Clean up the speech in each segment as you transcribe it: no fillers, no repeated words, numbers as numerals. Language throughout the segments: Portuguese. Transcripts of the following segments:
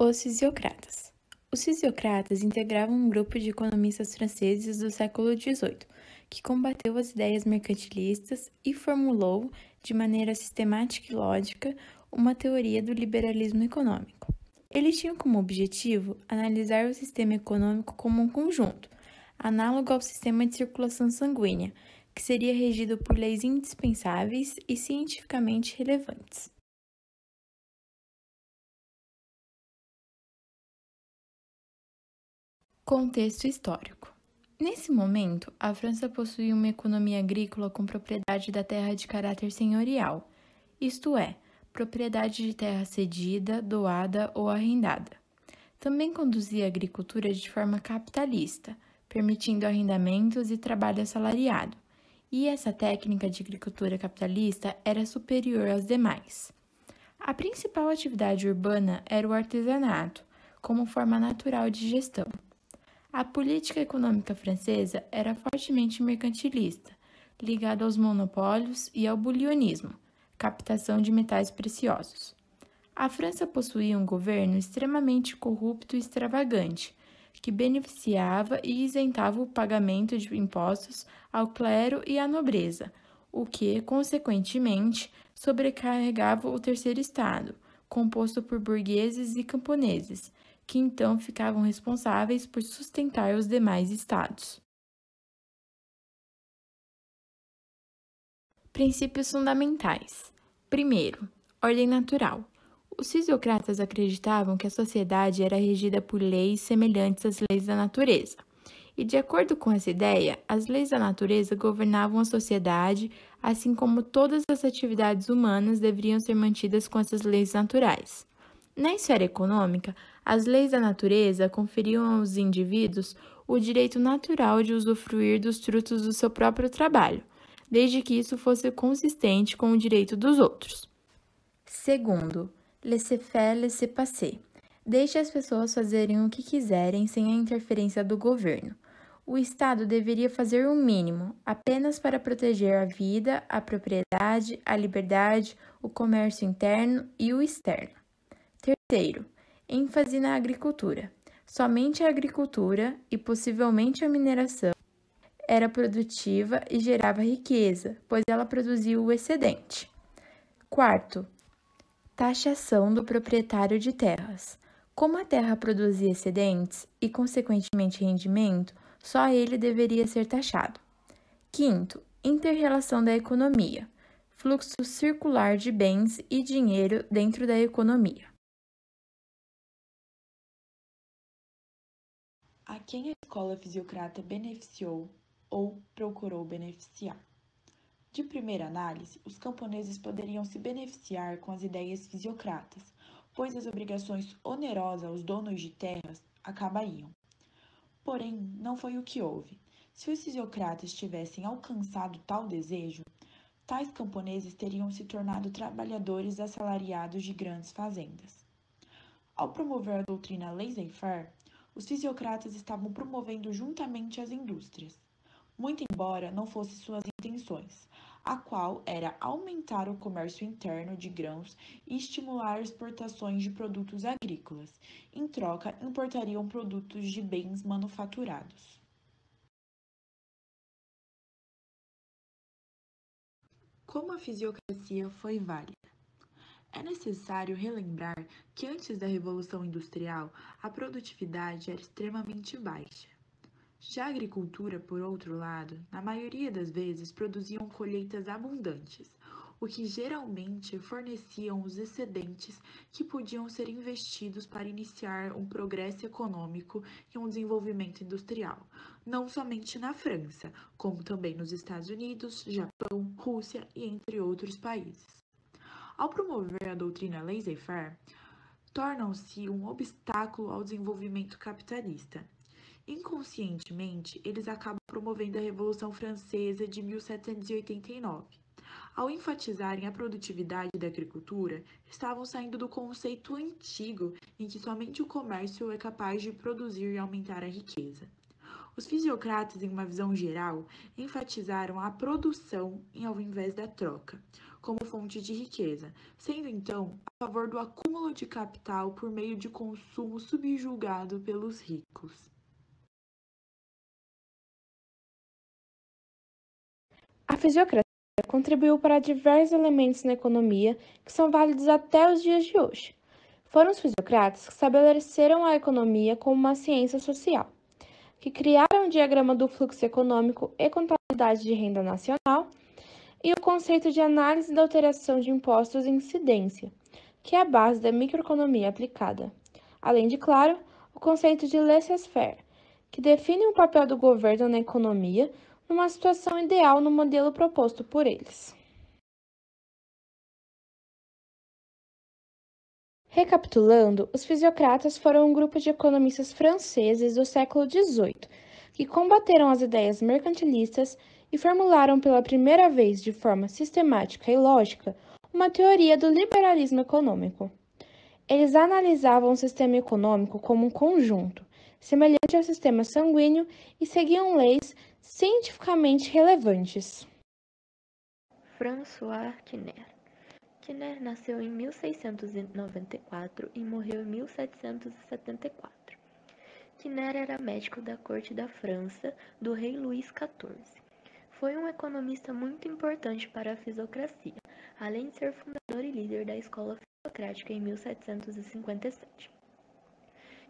Os fisiocratas. Os fisiocratas integravam um grupo de economistas franceses do século XVIII, que combateu as ideias mercantilistas e formulou, de maneira sistemática e lógica, uma teoria do liberalismo econômico. Eles tinham como objetivo analisar o sistema econômico como um conjunto, análogo ao sistema de circulação sanguínea, que seria regido por leis indispensáveis e cientificamente relevantes. Contexto histórico. Nesse momento, a França possuía uma economia agrícola com propriedade da terra de caráter senhorial, isto é, propriedade de terra cedida, doada ou arrendada. Também conduzia a agricultura de forma capitalista, permitindo arrendamentos e trabalho assalariado, e essa técnica de agricultura capitalista era superior às demais. A principal atividade urbana era o artesanato, como forma natural de gestão. A política econômica francesa era fortemente mercantilista, ligada aos monopólios e ao bulionismo, captação de metais preciosos. A França possuía um governo extremamente corrupto e extravagante, que beneficiava e isentava o pagamento de impostos ao clero e à nobreza, o que, consequentemente, sobrecarregava o terceiro estado, composto por burgueses e camponeses, que então ficavam responsáveis por sustentar os demais estados. Princípios fundamentais. Primeiro, ordem natural. Os fisiocratas acreditavam que a sociedade era regida por leis semelhantes às leis da natureza. E, de acordo com essa ideia, as leis da natureza governavam a sociedade, assim como todas as atividades humanas deveriam ser mantidas com essas leis naturais. Na esfera econômica, as leis da natureza conferiam aos indivíduos o direito natural de usufruir dos frutos do seu próprio trabalho, desde que isso fosse consistente com o direito dos outros. Segundo, laissez-faire, laissez-passer. Deixe as pessoas fazerem o que quiserem sem a interferência do governo. O Estado deveria fazer o mínimo, apenas para proteger a vida, a propriedade, a liberdade, o comércio interno e o externo. Terceiro, ênfase na agricultura. Somente a agricultura e possivelmente a mineração era produtiva e gerava riqueza, pois ela produzia o excedente. Quarto, taxação do proprietário de terras. Como a terra produzia excedentes e, consequentemente, rendimento, só ele deveria ser taxado. Quinto, inter-relação da economia. Fluxo circular de bens e dinheiro dentro da economia. A quem a escola fisiocrata beneficiou ou procurou beneficiar? De primeira análise, os camponeses poderiam se beneficiar com as ideias fisiocratas, pois as obrigações onerosas aos donos de terras acabariam. Porém, não foi o que houve. Se os fisiocratas tivessem alcançado tal desejo, tais camponeses teriam se tornado trabalhadores assalariados de grandes fazendas. Ao promover a doutrina laissez-faire, os fisiocratas estavam promovendo juntamente as indústrias, muito embora não fossem suas intenções, a qual era aumentar o comércio interno de grãos e estimular exportações de produtos agrícolas. Em troca, importariam produtos de bens manufaturados. Como a fisiocracia foi válida? É necessário relembrar que antes da Revolução Industrial, a produtividade era extremamente baixa. Já a agricultura, por outro lado, na maioria das vezes produziam colheitas abundantes, o que geralmente forneciam os excedentes que podiam ser investidos para iniciar um progresso econômico e um desenvolvimento industrial, não somente na França, como também nos Estados Unidos, Japão, Rússia e entre outros países. Ao promover a doutrina laissez-faire, tornam-se um obstáculo ao desenvolvimento capitalista. Inconscientemente, eles acabam promovendo a Revolução Francesa de 1789. Ao enfatizarem a produtividade da agricultura, estavam saindo do conceito antigo em que somente o comércio é capaz de produzir e aumentar a riqueza. Os fisiocratas, em uma visão geral, enfatizaram a produção ao invés da troca, como fonte de riqueza, sendo então a favor do acúmulo de capital por meio de consumo subjugado pelos ricos. A fisiocracia contribuiu para diversos elementos na economia que são válidos até os dias de hoje. Foram os fisiocratas que estabeleceram a economia como uma ciência social, que criaram o diagrama do fluxo econômico e contabilidade de renda nacional e o conceito de análise da alteração de impostos e incidência, que é a base da microeconomia aplicada. Além de, claro, o conceito de laissez-faire, que define o papel do governo na economia numa situação ideal no modelo proposto por eles. Recapitulando, os fisiocratas foram um grupo de economistas franceses do século XVIII que combateram as ideias mercantilistas e formularam pela primeira vez de forma sistemática e lógica uma teoria do liberalismo econômico. Eles analisavam o sistema econômico como um conjunto, semelhante ao sistema sanguíneo, e seguiam leis cientificamente relevantes. François Quinaire. Quinaire nasceu em 1694 e morreu em 1774. Quinaire era médico da corte da França do rei Luís XIV. Foi um economista muito importante para a fisiocracia, além de ser fundador e líder da escola fisiocrática em 1757.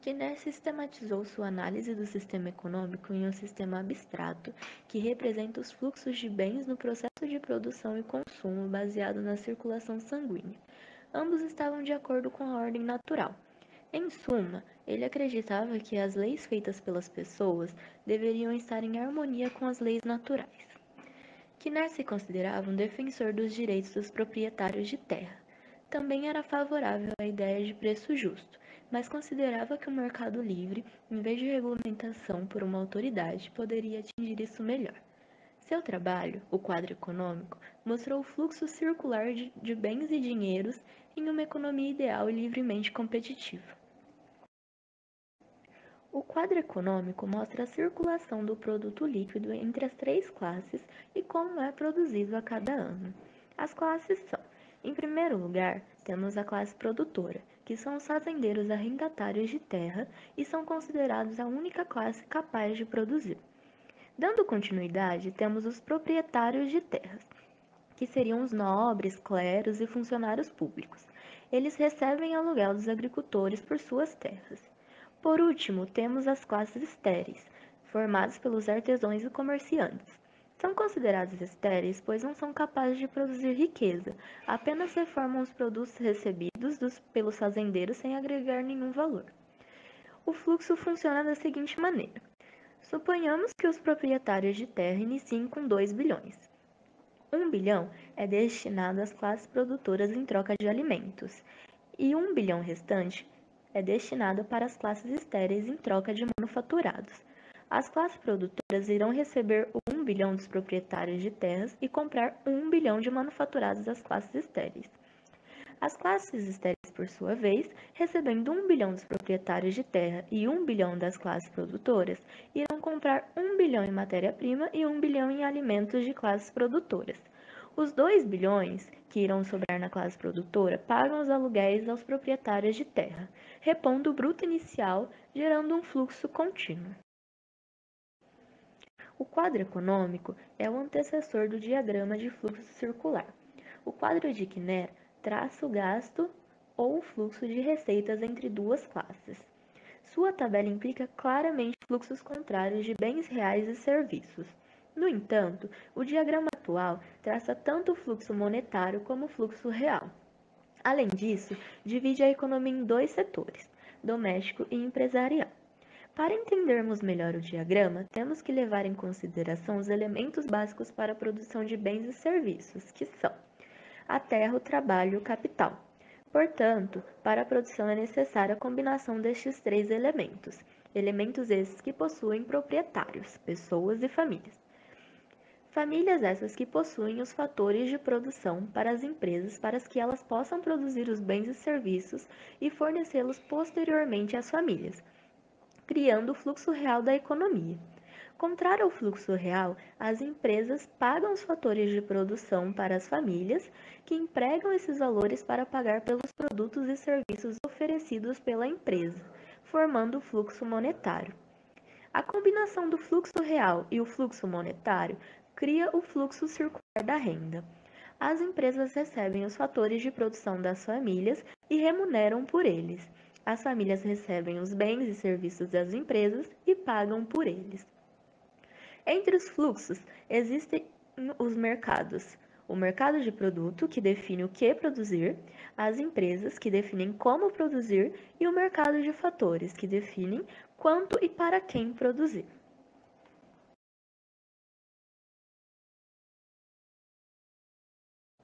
Quinaire sistematizou sua análise do sistema econômico em um sistema abstrato que representa os fluxos de bens no processo de produção e consumo baseado na circulação sanguínea. Ambos estavam de acordo com a ordem natural. Em suma, ele acreditava que as leis feitas pelas pessoas deveriam estar em harmonia com as leis naturais. Quinaire se considerava um defensor dos direitos dos proprietários de terra. Também era favorável à ideia de preço justo, mas considerava que o mercado livre, em vez de regulamentação por uma autoridade, poderia atingir isso melhor. Seu trabalho, o quadro econômico, mostrou o fluxo circular de bens e dinheiros em uma economia ideal e livremente competitiva. O quadro econômico mostra a circulação do produto líquido entre as três classes e como é produzido a cada ano. As classes são, em primeiro lugar, temos a classe produtora, que são os fazendeiros arrendatários de terra e são considerados a única classe capaz de produzir. Dando continuidade, temos os proprietários de terras, que seriam os nobres, cleros e funcionários públicos. Eles recebem aluguel dos agricultores por suas terras. Por último, temos as classes estéreis, formadas pelos artesãos e comerciantes. São considerados estéreis pois não são capazes de produzir riqueza, apenas reformam os produtos recebidos pelos fazendeiros sem agregar nenhum valor. O fluxo funciona da seguinte maneira. Suponhamos que os proprietários de terra iniciem com 2 bilhões. 1 bilhão é destinado às classes produtoras em troca de alimentos, e 1 bilhão restante é destinado para as classes estéreis em troca de manufaturados. As classes produtoras irão receber o 1 bilhão dos proprietários de terras e comprar 1 bilhão de manufaturados das classes estéreis. As classes estéreis, por sua vez, recebendo 1 bilhão dos proprietários de terra e 1 bilhão das classes produtoras, irão comprar 1 bilhão em matéria-prima e 1 bilhão em alimentos de classes produtoras. Os 2 bilhões que irão sobrar na classe produtora pagam os aluguéis aos proprietários de terra, repondo o bruto inicial, gerando um fluxo contínuo. O quadro econômico é o antecessor do diagrama de fluxo circular. O quadro de Quinaire traça o gasto ou o fluxo de receitas entre duas classes. Sua tabela implica claramente fluxos contrários de bens reais e serviços. No entanto, o diagrama atual traça tanto o fluxo monetário como o fluxo real. Além disso, divide a economia em dois setores, doméstico e empresarial. Para entendermos melhor o diagrama, temos que levar em consideração os elementos básicos para a produção de bens e serviços, que são a terra, o trabalho e o capital. Portanto, para a produção é necessária a combinação destes três elementos, elementos esses que possuem proprietários, pessoas e famílias. Famílias essas que possuem os fatores de produção para as empresas para que elas possam produzir os bens e serviços e fornecê-los posteriormente às famílias, criando o fluxo real da economia. Contrário ao fluxo real, as empresas pagam os fatores de produção para as famílias, que empregam esses valores para pagar pelos produtos e serviços oferecidos pela empresa, formando o fluxo monetário. A combinação do fluxo real e o fluxo monetário cria o fluxo circular da renda. As empresas recebem os fatores de produção das famílias e remuneram por eles. As famílias recebem os bens e serviços das empresas e pagam por eles. Entre os fluxos existem os mercados. O mercado de produto, que define o que produzir, as empresas, que definem como produzir, e o mercado de fatores, que definem quanto e para quem produzir.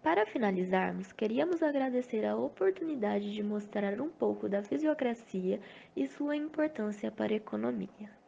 Para finalizarmos, queríamos agradecer a oportunidade de mostrar um pouco da fisiocracia e sua importância para a economia.